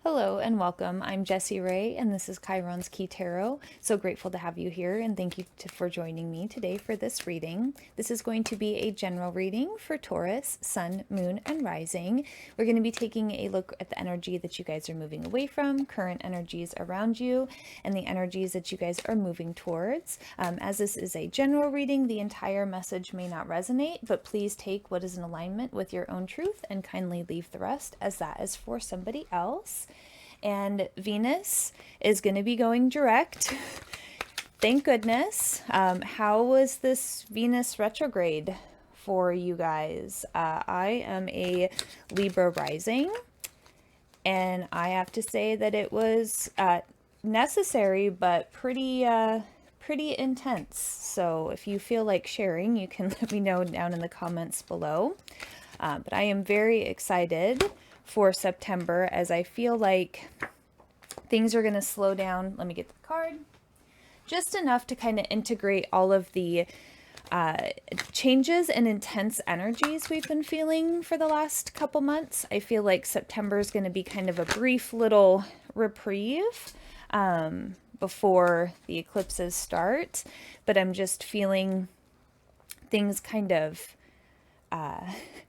Hello and welcome. I'm Jessie Ray, and this is Chiron's Key Tarot. So grateful to have you here, and thank you for joining me today for this reading. This is going to be a general reading for Taurus, Sun, Moon, and Rising. We're going to be taking a look at the energy that you guys are moving away from, current energies around you, and the energies that you guys are moving towards. As this is a general reading, the entire message may not resonate, but please take what is in alignment with your own truth and kindly leave the rest, as that is for somebody else. And Venus is going to be going direct. Thank goodness. How was this Venus retrograde for you guys? I am a Libra rising, and I have to say that it was necessary, but pretty intense. So if you feel like sharing, you can let me know down in the comments below. But I am very excited for September, as I feel like things are going to slow down. Let me get the card. Just enough to kind of integrate all of the changes and intense energies we've been feeling for the last couple months. I feel like September is going to be kind of a brief little reprieve before the eclipses start, but I'm just feeling things kind of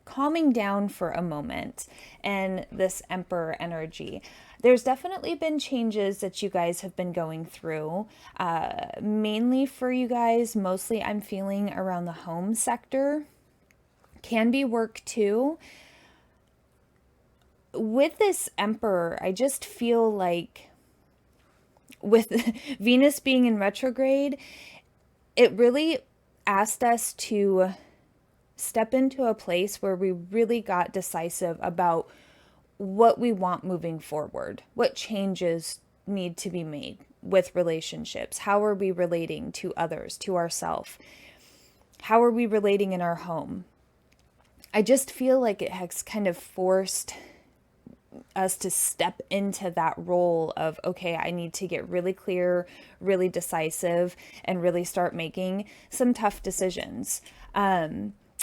calming down for a moment, and this Emperor energy. There's definitely been changes that you guys have been going through, mainly for you guys. Mostly I'm feeling around the home sector. Can be work too. With this Emperor, I just feel like with Venus being in retrograde, it really asked us to step into a place where we really got decisive about what we want moving forward, what changes need to be made with relationships, how are we relating to others, to ourselves, how are we relating in our home. I just feel like it has kind of forced us to step into that role of, okay, I need to get really clear, really decisive, and really start making some tough decisions.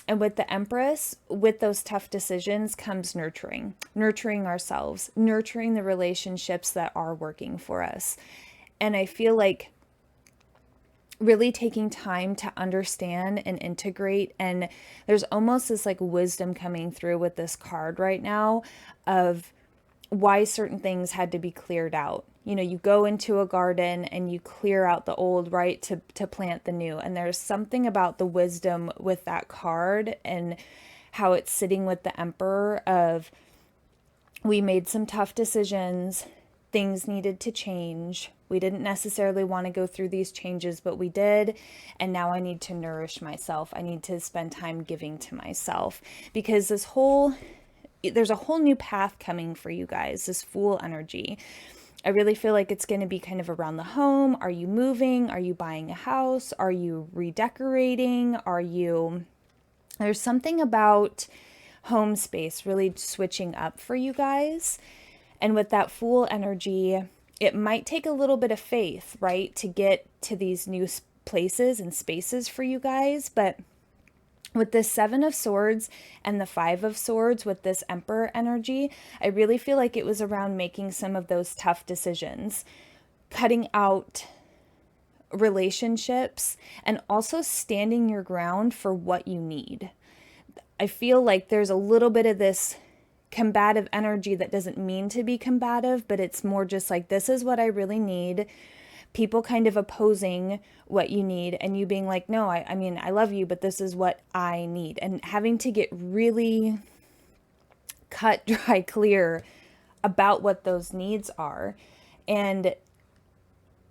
And with the Empress, with those tough decisions comes nurturing ourselves, nurturing the relationships that are working for us. And I feel like really taking time to understand and integrate. And there's almost this like wisdom coming through with this card right now of why certain things had to be cleared out. You know, you go into a garden and you clear out the old, right, to plant the new. And there's something about the wisdom with that card and how it's sitting with the Emperor of, we made some tough decisions, things needed to change. We didn't necessarily want to go through these changes, but we did. And now I need to nourish myself. I need to spend time giving to myself, because there's a whole new path coming for you guys, this Fool energy. I really feel like it's going to be kind of around the home. Are you moving? Are you buying a house? Are you redecorating? There's something about home space really switching up for you guys. And with that Fool energy, it might take a little bit of faith, right, to get to these new places and spaces for you guys. But with the Seven of Swords and the Five of Swords with this Emperor energy, I really feel like it was around making some of those tough decisions, cutting out relationships, and also standing your ground for what you need. I feel like there's a little bit of this combative energy that doesn't mean to be combative, but it's more just like, this is what I really need. People kind of opposing what you need, and you being like, no, I mean, I love you, but this is what I need. And having to get really cut, dry, clear about what those needs are. And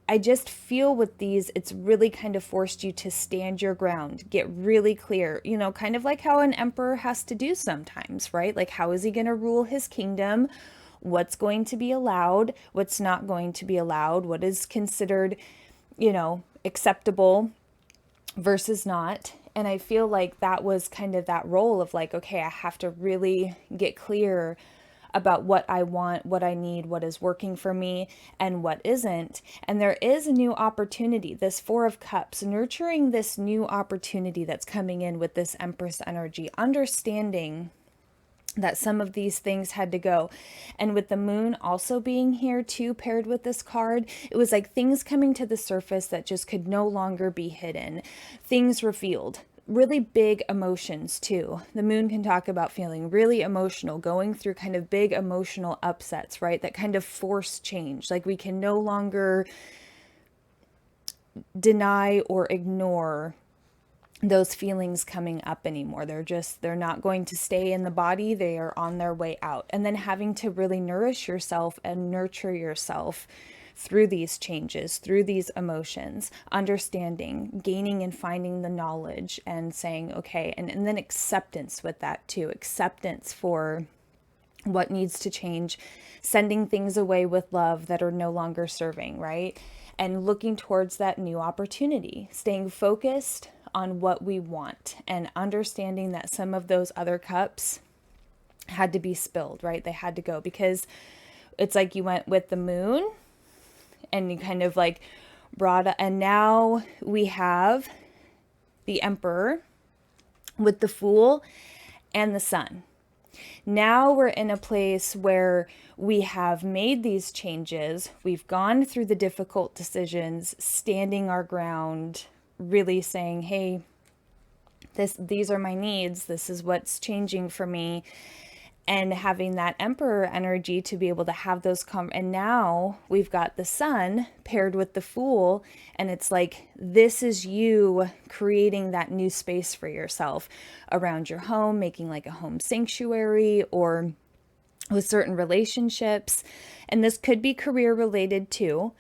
I just feel with these, it's really kind of forced you to stand your ground, get really clear, you know, kind of like how an emperor has to do sometimes, right? Like, how is he going to rule his kingdom? What's going to be allowed, what's not going to be allowed, what is considered, you know, acceptable versus not. And I feel like that was kind of that role of like, okay, I have to really get clear about what I want, what I need, what is working for me, and what isn't. And there is a new opportunity, this Four of Cups, nurturing this new opportunity that's coming in with this Empress energy, understanding that some of these things had to go. And with the moon also being here too, paired with this card, it was like things coming to the surface that just could no longer be hidden. Things revealed. Really big emotions too. The moon can talk about feeling really emotional, going through kind of big emotional upsets, right? That kind of force change. Like we can no longer deny or ignore those feelings coming up anymore. They're not going to stay in the body. They are on their way out. And then having to really nourish yourself and nurture yourself through these changes, through these emotions, understanding, gaining and finding the knowledge and saying, okay, and then acceptance with that too, acceptance for what needs to change, sending things away with love that are no longer serving, right? And looking towards that new opportunity, staying focused on what we want and understanding that some of those other cups had to be spilled, right? They had to go because it's like you went with the moon and you kind of like and now we have the Emperor with the Fool and the Sun. Now we're in a place where we have made these changes. We've gone through the difficult decisions, standing our ground, really saying, hey, these are my needs. This is what's changing for me. And having that Emperor energy to be able to have those and now we've got the Sun paired with the Fool, and it's like this is you creating that new space for yourself around your home, making like a home sanctuary or with certain relationships. And this could be career related too.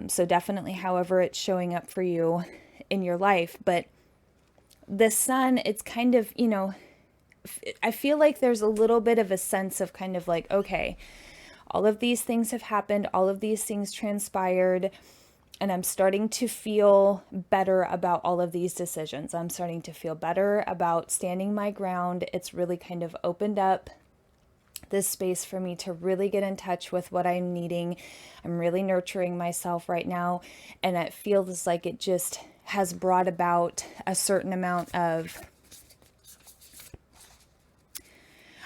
So definitely however it's showing up for you in your life. But the Sun, it's kind of, I feel like there's a little bit of a sense of kind of like, okay, all of these things have happened, all of these things transpired, and I'm starting to feel better about all of these decisions. I'm starting to feel better about standing my ground. It's really kind of opened up this space for me to really get in touch with what I'm needing. I'm really nurturing myself right now, and it feels like it just has brought about a certain amount of,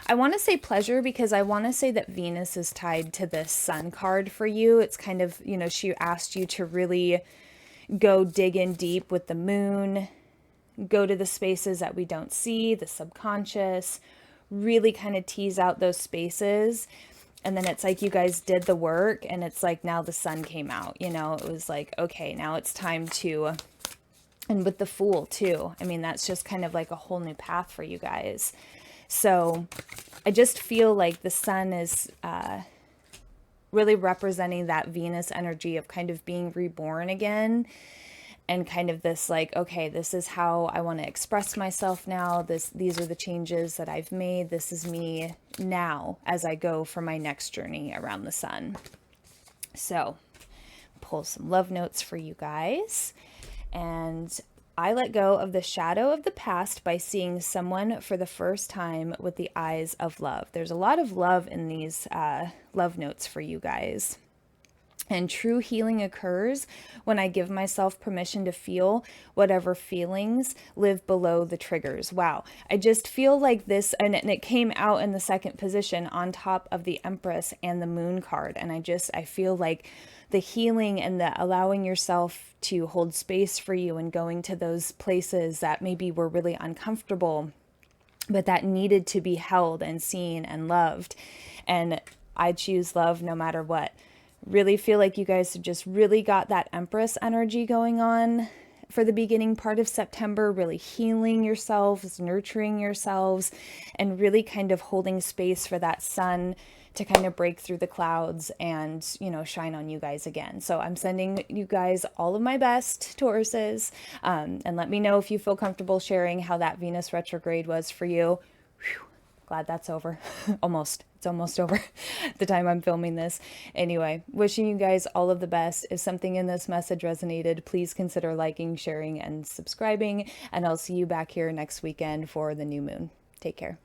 I want to say pleasure, because I want to say that Venus is tied to this Sun card for you. It's kind of, she asked you to really go dig in deep with the moon, go to the spaces that we don't see, the subconscious, really kind of tease out those spaces. And then it's like you guys did the work, and it's like now the Sun came out, it was like, okay, now it's time to, and with the Fool too. I mean, that's just kind of like a whole new path for you guys. So I just feel like the Sun is really representing that Venus energy of kind of being reborn again, and kind of this like, okay, this is how I want to express myself now. These are the changes that I've made. This is me now as I go for my next journey around the Sun. So pull some love notes for you guys. And I let go of the shadow of the past by seeing someone for the first time with the eyes of love. There's a lot of love in these love notes for you guys. And true healing occurs when I give myself permission to feel whatever feelings live below the triggers. Wow. I just feel like this, and it came out in the second position on top of the Empress and the Moon card. And I feel like the healing and the allowing yourself to hold space for you and going to those places that maybe were really uncomfortable, but that needed to be held and seen and loved. And I choose love no matter what. Really feel like you guys have just really got that Empress energy going on for the beginning part of September, really healing yourselves, nurturing yourselves, and really kind of holding space for that Sun to kind of break through the clouds and, shine on you guys again. So I'm sending you guys all of my best, Tauruses, and let me know if you feel comfortable sharing how that Venus retrograde was for you. Whew. Glad that's over. Almost. It's almost over the time I'm filming this. Anyway, wishing you guys all of the best. If something in this message resonated, please consider liking, sharing, and subscribing. And I'll see you back here next weekend for the new moon. Take care.